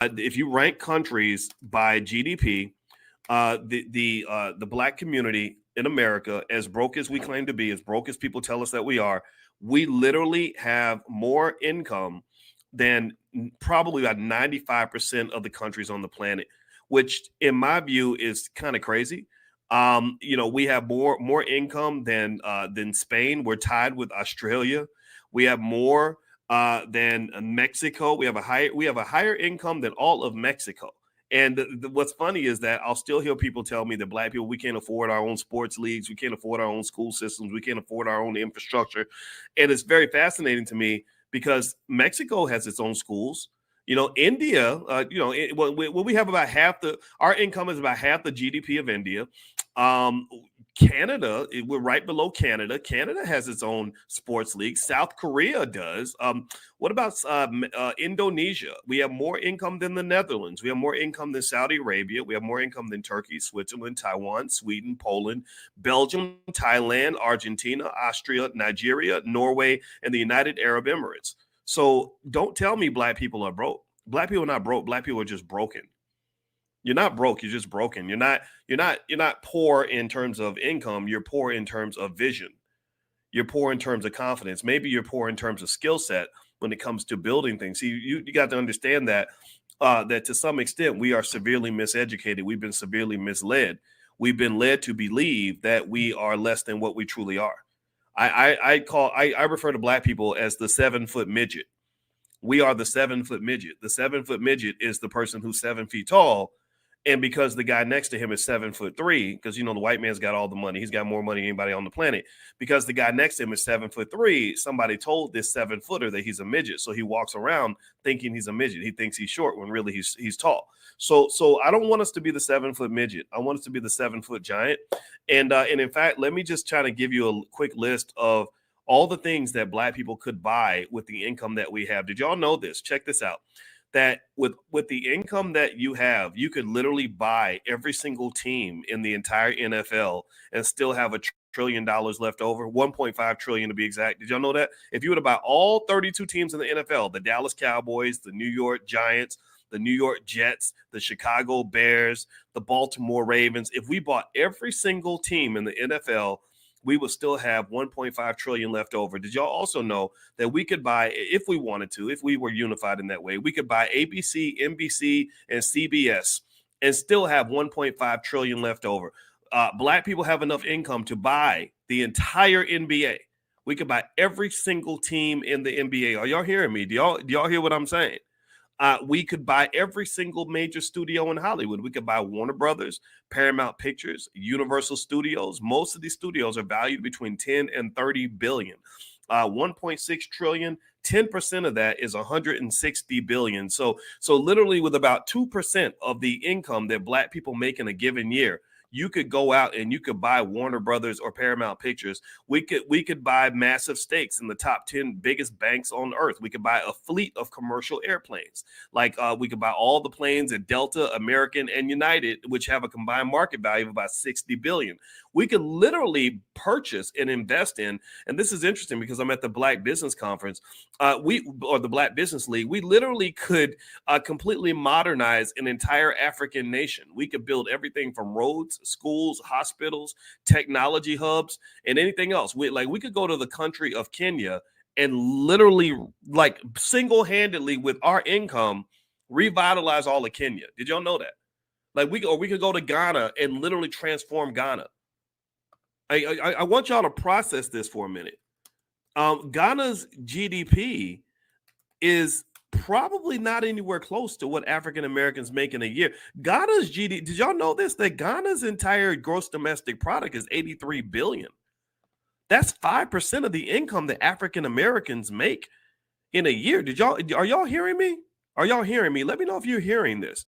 if you rank countries by GDP, the black community in America, as broke as we claim to be, as broke as people tell us that we literally have more income than probably about 95% of the countries on the planet, which in my view is kind of crazy. We have more income than Spain. We're tied with Australia. We have more than Mexico. We have a higher income than all of Mexico. And what's funny is that I'll still hear people tell me that black people, we can't afford our own sports leagues, we can't afford our own school systems, we can't afford our own infrastructure. And it's very fascinating to me because Mexico has its own schools. India, we have about our income is about half the GDP of India. Canada, we're right below Canada. Canada has its own sports league. South Korea does. What about Indonesia? We have more income than the Netherlands. We have more income than Saudi Arabia. We have more income than Turkey, Switzerland, Taiwan, Sweden, Poland, Belgium, Thailand, Argentina, Austria, Nigeria, Norway, and the United Arab Emirates. So don't tell me black people are broke. Black people are not broke. Black people are just broken. You're not broke. You're just broken. You're not poor in terms of income. You're poor in terms of vision. You're poor in terms of confidence. Maybe you're poor in terms of skill set when it comes to building things. See, you got to understand that to some extent we are severely miseducated. We've been severely misled. We've been led to believe that we are less than what we truly are. I refer to black people as the 7-foot midget. We are the 7-foot midget. The 7-foot midget is the person who's 7 feet tall. And because the guy next to him is 7'3", because the white man's got all the money, he's got more money than anybody on the planet. Because the guy next to him is 7'3", somebody told this 7-footer that he's a midget, so he walks around thinking he's a midget. He thinks he's short when really he's tall. So I don't want us to be the 7-foot midget. I want us to be the 7-foot giant. And in fact, let me just try to give you a quick list of all the things that black people could buy with the income that we have. Did y'all know this? Check this out. That with the income that you have, you could literally buy every single team in the entire NFL and still have $1 trillion left over, 1.5 trillion to be exact. Did y'all know that? If you were to buy all 32 teams in the NFL, the Dallas Cowboys, the New York Giants, the New York Jets, the Chicago Bears, the Baltimore Ravens, if we bought every single team in the NFL, we would still have 1.5 trillion left over. Did y'all also know that we could buy, if we wanted to, if we were unified in that way, we could buy ABC, NBC, and CBS and still have 1.5 trillion left over. Black people have enough income to buy the entire NBA. We could buy every single team in the NBA. Are y'all hearing me? Do y'all hear what I'm saying? We could buy every single major studio in Hollywood. We could buy Warner Brothers, Paramount Pictures, Universal Studios. Most of these studios are valued between 10 and 30 billion. 1.6 trillion, 10% of that is 160 billion. So literally with about 2% of the income that black people make in a given year, you could go out and you could buy Warner Brothers or Paramount Pictures. We could buy massive stakes in the top 10 biggest banks on earth. We could buy a fleet of commercial airplanes. Like we could buy all the planes at Delta, American, and United, which have a combined market value of about 60 billion. We could literally purchase and invest in, and this is interesting because I'm at the Black Business Conference, or the Black Business League. We literally could completely modernize an entire African nation. We could build everything from roads, schools, hospitals, technology hubs, and anything else. We could go to the country of Kenya and literally, like, single-handedly with our income, revitalize all of Kenya. Did y'all know that? Like, we could go to Ghana and literally transform Ghana. I want y'all to process this for a minute. Ghana's GDP is probably not anywhere close to what African Americans make in a year. Ghana's GDP, did y'all know this? That Ghana's entire gross domestic product is 83 billion. That's 5% of the income that African Americans make in a year. Are y'all hearing me? Are y'all hearing me? Let me know if you're hearing this.